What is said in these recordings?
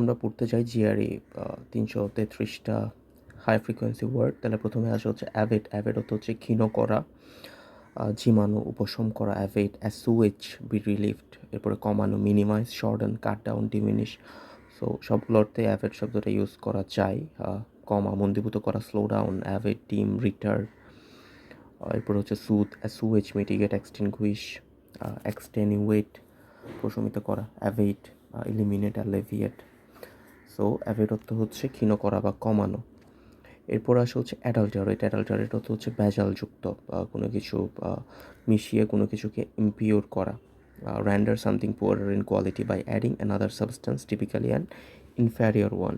আমরা পড়তে চাই জিআরই ৩৩৩টা হাই ফ্রিকোয়েন্সি ওয়ার্ড। তাহলে প্রথমে আসে হচ্ছে অ্যাভেট। অ্যাভেট অর্থ হচ্ছে ক্ষীণ করা, ঝিমানো, উপশম করা। Abate, assuage, be relieved. এরপরে কমানো, minimise, shorten, cut down, diminish. So সবগুলো অর্থে অ্যাভেট শব্দটা ইউজ করা যায়। কমা, মন্দীভূত করা, স্লো ডাউন। অ্যাভেট, ডিম, রিটার্ড। এরপর হচ্ছে সুথ, অ্যাসুয়েজ, মিটিগেট, এক্সটিংগুইশ, এক্সটেনিউয়েট, প্রশমিত করা। Await, eliminate, অ্যালেভিয়েট। সো অ্যাভেট অর্থ হচ্ছে ক্ষীণ করা বা কমানো। এরপর আসে হচ্ছে অ্যাডাল্টারেট। অ্যাডাল্টারেট অর্থ হচ্ছে ভেজালযুক্ত, কোনো কিছু মিশিয়ে কোনো কিছুকে ইম্পিওর করা। Render something poorer in quality by adding another substance, typically an inferior one.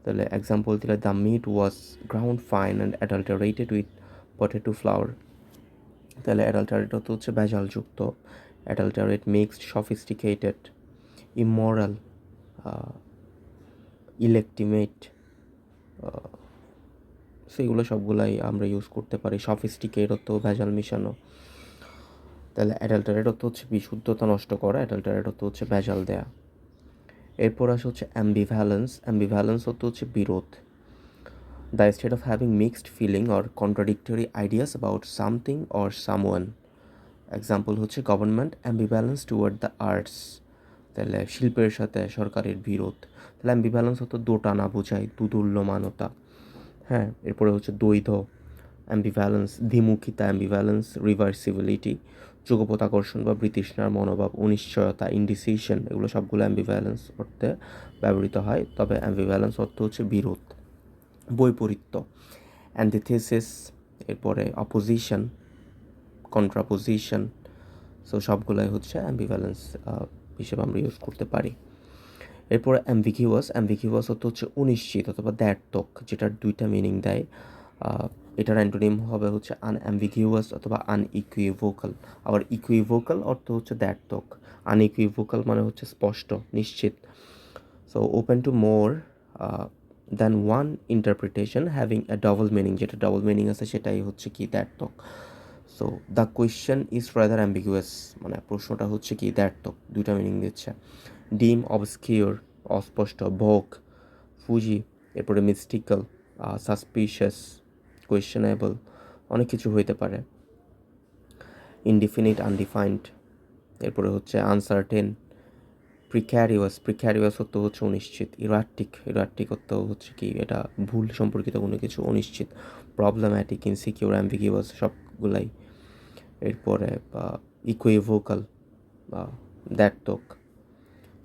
তাহলে এক্সাম্পল দিলে, the meat was ground fine and adulterated with potato flour. তাহলে অ্যাডাল্টারেট অর্থ হচ্ছে ভেজালযুক্ত। Adulterate, mixed, sophisticated, immoral, illegitimate. সেগুলো সবগুলাই আমরা ইউজ করতে পারি। সফিস্টিকেট অর্থ ভেজাল মিশানো। তাহলে অ্যাডাল্টারেট অর্থ হচ্ছে বিশুদ্ধতা নষ্ট করা, অ্যাডাল্টারেট অর্থ হচ্ছে ভেজাল দেয়া। এরপর আসে হচ্ছে অ্যাম্বিভ্যালেন্স। অ্যাম্বিভ্যালেন্স অর্থ হচ্ছে বিরোধ। The state of having mixed feeling or contradictory ideas about something or someone. Example হচ্ছে government ambivalence toward the arts. তাহলে শিল্পের সাথে সরকারের বিরোধ। তাহলে অ্যাম্বিভ্যালেন্স অর্থ দোটানা বোঝায়, দুদুল্যমানতা। হ্যাঁ, এরপরে হচ্ছে দ্বৈধ অ্যাম্বিভ্যালেন্স, দ্বিমুখিতা অ্যাম্বিভ্যালেন্স, রিভার্সিবিলিটি, যুগপৎ আকর্ষণ বা বৃতৃষ্ণার মনোভাব, অনিশ্চয়তা, ইনডিসিশন। এগুলো সবগুলো অ্যাম্বিভ্যালেন্স অর্থে ব্যবহৃত হয়। তবে অ্যাম্বিভ্যালেন্স অর্থ হচ্ছে বিরোধ, বৈপরীত্য। অ্যান্টিথেসিস, এরপরে অপোজিশন, কন্ট্রাপোজিশন। সো সবগুলাই হচ্ছে অ্যাম্বিভ্যালেন্স হিসেবে আমরা ইউজ করতে পারি। এরপরে অ্যাম্বিগিউয়াস। অ্যাম্বিগিউয়াস অর্থ হচ্ছে অনিশ্চিত অথবা দ্ব্যর্থক, যেটার দুইটা মিনিং দেয়। এটার অ্যান্টোনিম হবে হচ্ছে আনঅ্যাম্বিগিউয়াস অথবা আনইকুইভোকাল। আবার ইকুইভোকাল অর্থ হচ্ছে দ্ব্যর্থক, আনইকুইভোকাল মানে হচ্ছে স্পষ্ট, নিশ্চিত। So open to more than one interpretation having a double meaning, যেটা ডবল মিনিং আছে সেটাই হচ্ছে কি দ্ব্যর্থক। So the question is rather ambiguous, মানে প্রশ্নটা হচ্ছে কি দ্ব্যর্থক, দুইটা মিনিং দিচ্ছে। ডিম, অবস্কিওর, অস্পষ্ট, ভোগ, ফুজি। এরপরে মিস্টিক্যাল, সাসপিশিয়াস, কোয়েশ্চেনেবল, অনেক কিছু হইতে পারে। Indefinite, undefined. এরপরে হচ্ছে আনসার্টেন, প্রিক্যারিয়াস। প্রিক্যারিয়াস অর্থ হচ্ছে অনিশ্চিত। ইরাটিক, ইরাটিক অর্থ হচ্ছে কি এটা ভুল সম্পর্কিত কোনো কিছু, অনিশ্চিত। প্রবলেম্যাটিক, ইনসিকিউর, অ্যাম্বিগিউয়াস, সবগুলাই। এরপরে ইকুইভোকাল বা দ্ব্যর্থক,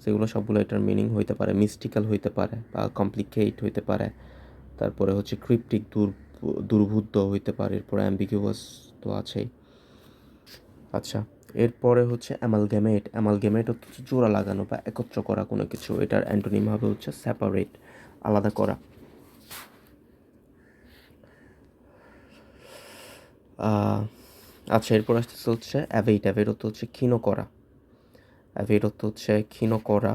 সেগুলো সবগুলো এটার মিনিং হইতে পারে। মিস্টিক্যাল হইতে পারে বা কমপ্লিকেট হইতে পারে। তারপরে হচ্ছে ক্রিপ্টিক, দুর্বোধ্য হইতে পারে। এরপরে অ্যাম্বিগুয়াস তো আছেই। আচ্ছা, এরপরে হচ্ছে অ্যামালগেমেট। অ্যামালগেমেট হচ্ছে জোড়া লাগানো বা একত্র করা কোনো কিছু। এটার অ্যান্টোনিম হবে হচ্ছে সেপারেট, আলাদা করা। আচ্ছা, এরপর আসতেছে হচ্ছে অ্যাভেট। অ্যাভেট অর্থ হচ্ছে ক্ষীণ করা। অ্যাভেট অর্থ হচ্ছে ক্ষীণ করা,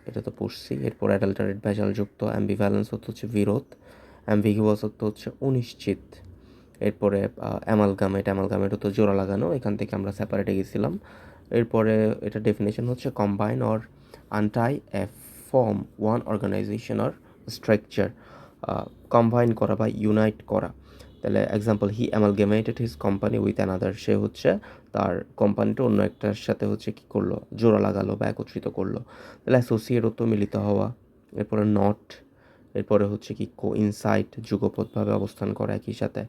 এটা তো পড়ছি। এরপর অ্যাডাল্টারেট, ভেজালযুক্ত। অ্যাম্বিভ্যালেন্স অর্থ হচ্ছে বিরোধ। অ্যাম্বিগুয়াস অর্থ হচ্ছে অনিশ্চিত। এরপরে অ্যামালগামেট। অ্যামালগামেট অর্থ জোড়া লাগানো, এখান থেকে আমরা সেপারেটে গেছিলাম। এরপরে এটা ডেফিনেশন হচ্ছে combine or unite a form one organisation or structure. Combine করা বা ইউনাইট করা। তাহলে example, he amalgamated his company with another. সে হচ্ছে তার কোম্পানিটা অন্য একটার সাথে হচ্ছে কী করলো, জোড়া লাগালো বা একত্রিত করলো। তাহলে অ্যাসোসিয়েট অর্থ মিলিত হওয়া। এরপরে নট। এরপরে হচ্ছে কি কোইনসাইড, যুগপৎভাবে অবস্থান করা একই সাথে।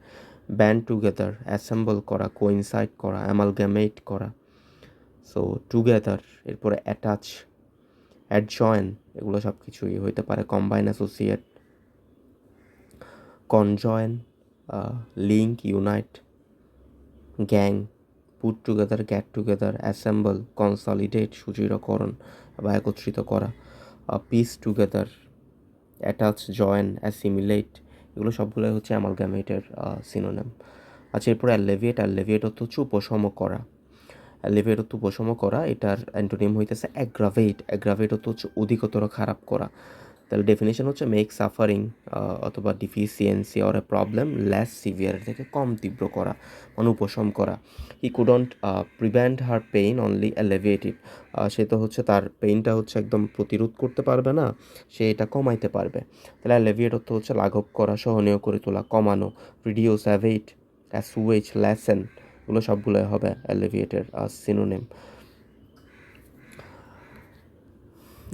ব্যান্ড টুগেদার, অ্যাসেম্বল করা, কোইনসাইড করা, অ্যামালগামেট করা। So together. এরপরে অ্যাটাচ, অ্যাডজয়েন, এগুলো সব কিছুই হইতে পারে। Combine, associate, conjoin, link, unite, gang, put together, get together, assemble, consolidate, সুদৃঢ়করণ বা একত্রিত করা। Piece together, attach, join, assimilate, এগুলো সবগুলোই হচ্ছে অ্যামালগামেটের সিনোনিম। আচ্ছা, এরপরে অ্যালেভিয়েট। অ্যালেভিয়েট অর্থ হচ্ছে উপশম করা। অ্যালেভিয়েট অর্থ উপশম করা, এটার অ্যান্টোনিম হইতেছে অ্যাগ্রাভেট। অ্যাগ্রাভেট অর্থ হচ্ছে অধিকতর খারাপ করা। তাহলে ডেফিনেশন হচ্ছে মেক সাফারিং অথবা deficiency or a problem less severe, থেকে কম তীব্র করা, মানে উপশম করা। He couldn't prevent her pain only alleviate it, সে তো হচ্ছে তার পেইনটা হচ্ছে একদম প্রতিরোধ করতে পারবে না, সে এটা কমাইতে পারবে। তাহলে অ্যালিভিয়েট অর্থ হচ্ছে লাঘব করা, সহনীয় করে তোলা, কমানো। রিডিউস, অ্যাভেইট, অ্যাসুয়েজ, লেসেন, এগুলো সবগুলোই হবে অ্যালিভিয়েটের সিনোনিম।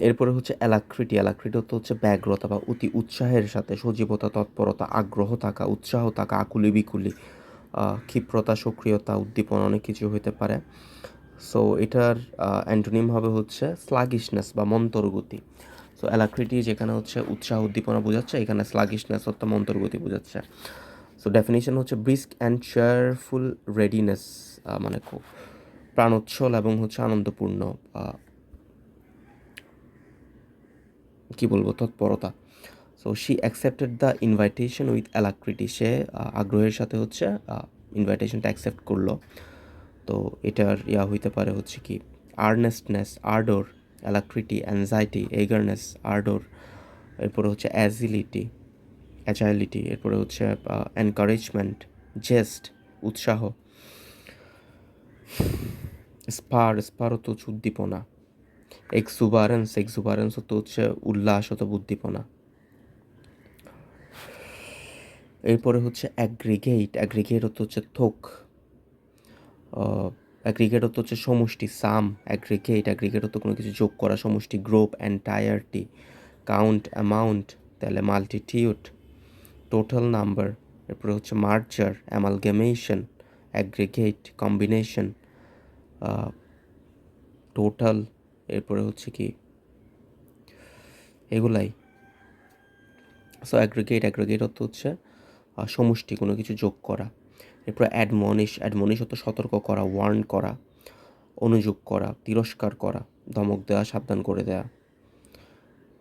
এরপরে হচ্ছে অ্যালাক্রিটি। অ্যালাক্রিটি অর্থ হচ্ছে ব্যগ্রতা বা অতি উৎসাহের সাথে, সজীবতা, তৎপরতা, আগ্রহ থাকা, উৎসাহ থাকা, আকুলি বিকুলি, ক্ষিপ্রতা, সক্রিয়তা, উদ্দীপনা, অনেক কিছু হতে পারে। সো এটার অ্যান্টোনিম হবে হচ্ছে স্লাগিশনেস বা মন্তরগতি। সো অ্যালাক্রিটি যেখানে হচ্ছে উৎসাহ উদ্দীপনা বোঝাচ্ছে, এখানে স্লাগিশনেস অর্থাৎ মন্তরগতি বোঝাচ্ছে। সো ডেফিনিশন হচ্ছে ব্রিস্ক অ্যান্ড চেয়ারফুল রেডিনেস, মানে খুব প্রাণোচ্ছল এবং হচ্ছে আনন্দপূর্ণ, কি বলবো, তৎপরতা। So she accepted the invitation with alacrity, সে আগ্রহের সাথে হচ্ছে ইনভাইটেশনটা অ্যাকসেপ্ট করলো। তো এটার হইতে পারে হচ্ছে কি আর্নেস্টনেস, আর্ডোর, অ্যালাক্রিটি, অ্যাংজাইটি, এগারনেস, আর্ডোর। এরপরে হচ্ছে অ্যাজাইলিটি, এরপরে হচ্ছে এনকারেজমেন্ট, জেস্ট, উৎসাহ। স্পার তো হচ্ছে উদ্দীপনা। এক্সুবারেন্স তো হচ্ছে উল্লাস অথবা উদ্দীপনা। এরপরে হচ্ছে অ্যাগ্রিগেট হচ্ছে থোক। অ্যাগ্রিগেট হচ্ছে সমষ্টি, সাম। অ্যাগ্রিগেট হতো কোনো কিছু যোগ করা, সমষ্টি। গ্রুপ, এন্টায়ারটি। কাউন্ট, অ্যামাউন্ট, তাহলে মাল্টিটিউড। Total number. এরপরে হচ্ছে মার্জার, অ্যামালগামেশন, অ্যাগ্রিগেট, কম্বিনেশন, টোটাল। এরপরে হচ্ছে কি এগুলাই। সো অ্যাগ্রিগেট অর্থ হচ্ছে সমষ্টি, কোনো কিছু যোগ করা। এরপর অ্যাডমনিশ অর্থ সতর্ক করা, ওয়ার্ন করা, অনুযোগ করা, তিরস্কার করা, ধমক দেওয়া, সাবধান করে দেওয়া।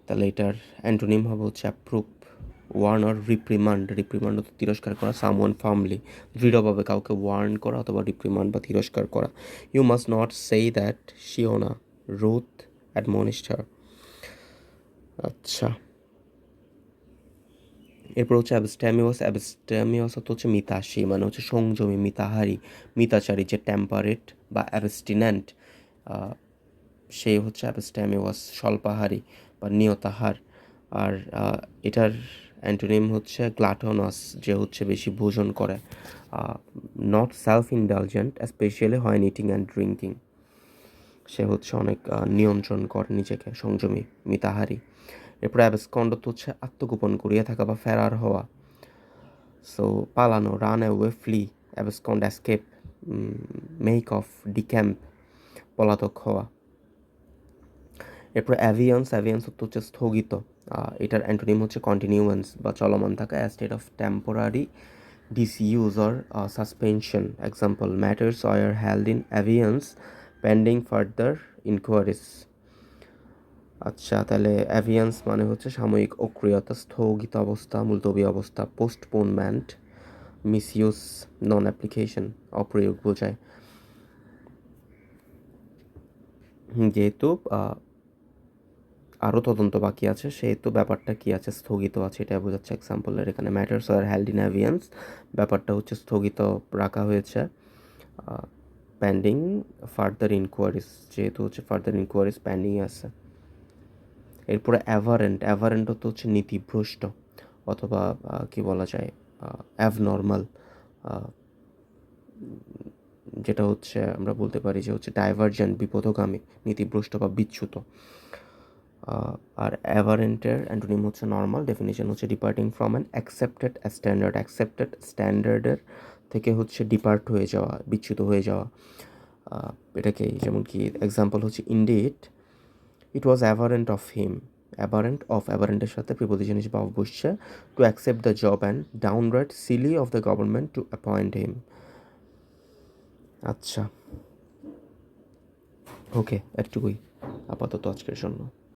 তাহলে এটার অ্যান্টোনিম হবে হচ্ছে অ্যাপ্রুভ, ওয়ার্ন অর রিপ্রিমান্ড অর্থ তিরস্কার করা, সামওয়ান ফার্মলি, দৃঢ়ভাবে কাউকে ওয়ার্ন করা অথবা রিপ্রিমান্ড বা তিরস্কার করা। You must not say that Sheona, Ruth admonished her. আচ্ছা, এরপর হচ্ছে অ্যাবস্টেমিয়াস অর্থ হচ্ছে মিতাশী, মানে হচ্ছে সংযমী, মিতাহারী, মিতাচারী, যে টেম্পারেট বা অ্যাবস্টিনেন্ট, সে হচ্ছে অ্যাবস্টেমিয়াস, স্বল্পাহারী বা নিয়তাহার। আর এটার অ্যান্টোনিম হচ্ছে গ্লাটনাস, যে হচ্ছে বেশি ভোজন করে। Not self indulgent, specially when eating and drinking, সে হচ্ছে অনেক নিয়ন্ত্রণ করে নিজেকে, সংযমী, মিতাহারী। এরপরে অ্যাবসকন্ড হচ্ছে আত্মগোপন করিয়া থাকা বা ফেরার হওয়া। সো পালানো, run away, flee. Abscond, escape, make off, decamp, পলাতক হওয়া। এরপর অ্যাভিয়ান্স হচ্ছে স্থগিত, এটার অ্যান্টোনিম হচ্ছে কন্টিনিউয়েন্স বা চলমান থাকা, state of temporary disuse or suspension. Example, matters are held in abeyance pending further inquiries. আচ্ছা, তাহলে অ্যাভিয়ান্স মানে হচ্ছে সাময়িক অক্রিয়তা, স্থগিত অবস্থা, মুলতবি অবস্থা। পোস্টপোনমেন্ট, মিসইউজ, নন অ্যাপ্লিকেশন, অপ্রয়োগ বোঝায়। যেহেতু আরও তদন্ত বাকি আছে, সেহেতু ব্যাপারটা কি আছে, স্থগিত আছে, এটা বোঝাচ্ছে। এক্সাম্পলের এখানে ম্যাটার্স আর হেল্ড ইন অ্যাভিয়ান্স, ব্যাপারটা হচ্ছে স্থগিত রাখা হয়েছে, পেন্ডিং ফার্দার ইনকোয়ারিজ, যেহেতু হচ্ছে ফার্দার ইনকোয়ারিজ পেন্ডিং আছে। এরপরে অ্যাভারেন্ট হচ্ছে নীতিভ্রষ্ট অথবা কি বলা যায়, অ্যাবনর্মাল, যেটা হচ্ছে আমরা বলতে পারি যে হচ্ছে ডাইভার্জেন্ট, বিপথগামী, নীতিভ্রষ্ট বা বিচ্যুত। আর অ্যাভারেন্টের অ্যান্টোনিম হচ্ছে নর্মাল। ডেফিনিশন হচ্ছে ডিপার্টিং ফ্রম অ্যান অ্যাকসেপ্টেড স্ট্যান্ডার্ডের থেকে হচ্ছে ডিপার্ট হয়ে যাওয়া, বিচ্যুত হয়ে যাওয়া। এটাকে যেমন কি এক্সাম্পল হচ্ছে ইনডিড ইট ওয়াজ অ্যাভারেন্টের সাথে প্রিপোজিশন হিসেবে অফ বসছে, to accept the job and downright silly of the government to appoint him. আচ্ছা, ওকে, একটুকুই আপাতত আজকের জন্য।